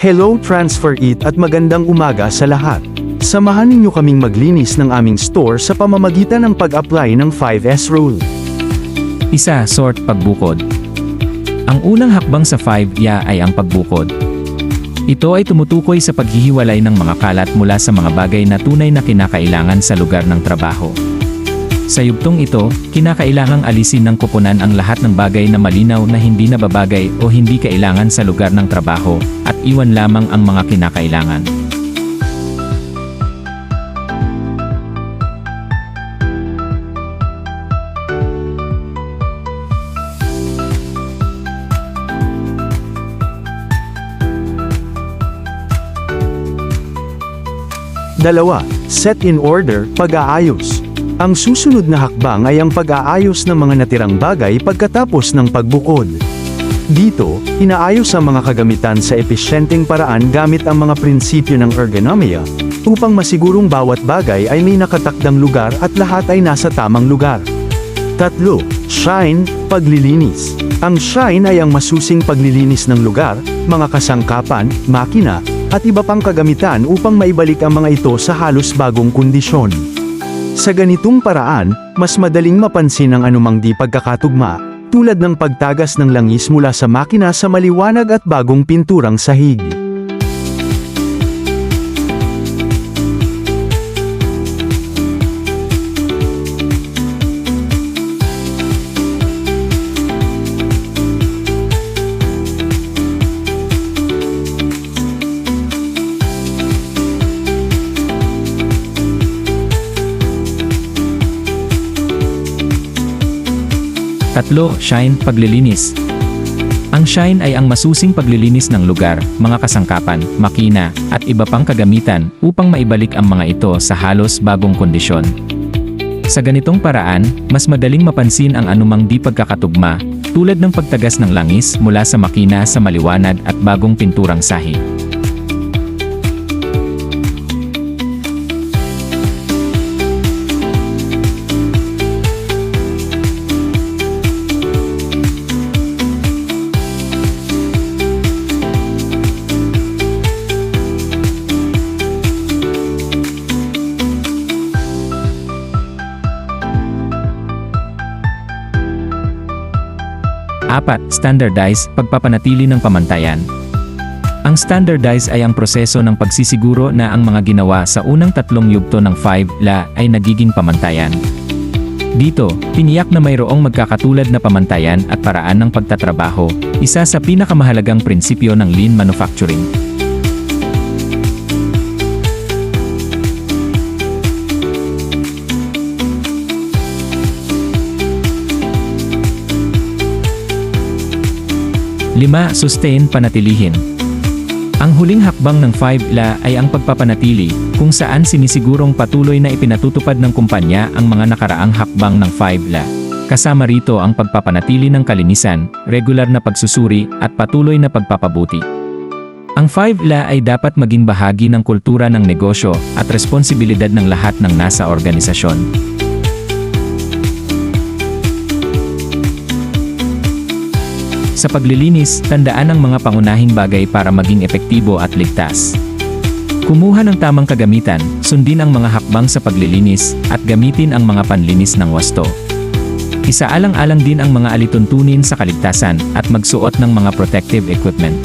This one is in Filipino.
Hello Transfer It at magandang umaga sa lahat. Samahan ninyo kaming maglinis ng aming store sa pamamagitan ng pag-apply ng 5S rule. Isa, sort, pagbukod. Ang unang hakbang sa 5-ya ay ang pagbukod. Ito ay tumutukoy sa paghihiwalay ng mga kalat mula sa mga bagay na tunay na kinakailangan sa lugar ng trabaho. Sa yugtong ito, kinakailangang alisin ng koponan ang lahat ng bagay na malinaw na hindi nababagay o hindi kailangan sa lugar ng trabaho, at iwan lamang ang mga kinakailangan. Dalawa, set in order, pag-aayos. Ang susunod na hakbang ay ang pag-aayos ng mga natirang bagay pagkatapos ng pagbukod. Dito, inaayos ang mga kagamitan sa episyenteng paraan gamit ang mga prinsipyo ng ergonomia, upang masigurong bawat bagay ay may nakatakdang lugar at lahat ay nasa tamang lugar. Tatlo, shine, paglilinis. Ang shine ay ang masusing paglilinis ng lugar, mga kasangkapan, makina, at iba pang kagamitan upang maibalik ang mga ito sa halos bagong kondisyon. Sa ganitong paraan, mas madaling mapansin ang anumang di pagkakatugma, tulad ng pagtagas ng langis mula sa makina sa maliwanag at bagong pinturang sahig. Tatlo, shine, paglilinis. Ang shine ay ang masusing paglilinis ng lugar, mga kasangkapan, makina, at iba pang kagamitan upang maibalik ang mga ito sa halos bagong kondisyon. Sa ganitong paraan, mas madaling mapansin ang anumang di pagkakatugma, tulad ng pagtagas ng langis mula sa makina sa maliwanag at bagong pinturang sahig. Apat, standardize, pagpapanatili ng pamantayan. Ang standardize ay ang proseso ng pagsisiguro na ang mga ginawa sa unang tatlong yugto ng 5-la ay nagiging pamantayan. Dito, tiniyak na mayroong magkakatulad na pamantayan at paraan ng pagtatrabaho, isa sa pinakamahalagang prinsipyo ng lean manufacturing. Lima, sustain, panatilihin. Ang huling hakbang ng 5-la ay ang pagpapanatili, kung saan sinisigurong patuloy na ipinatutupad ng kumpanya ang mga nakaraang hakbang ng 5-la. Kasama rito ang pagpapanatili ng kalinisan, regular na pagsusuri, at patuloy na pagpapabuti. Ang 5-la ay dapat maging bahagi ng kultura ng negosyo at responsibilidad ng lahat ng nasa organisasyon. Sa paglilinis, tandaan ang mga pangunahing bagay para maging epektibo at ligtas. Kumuha ng tamang kagamitan, sundin ang mga hakbang sa paglilinis, at gamitin ang mga panlinis ng wasto. Isaalang-alang din ang mga alituntunin sa kaligtasan, at magsuot ng mga protective equipment.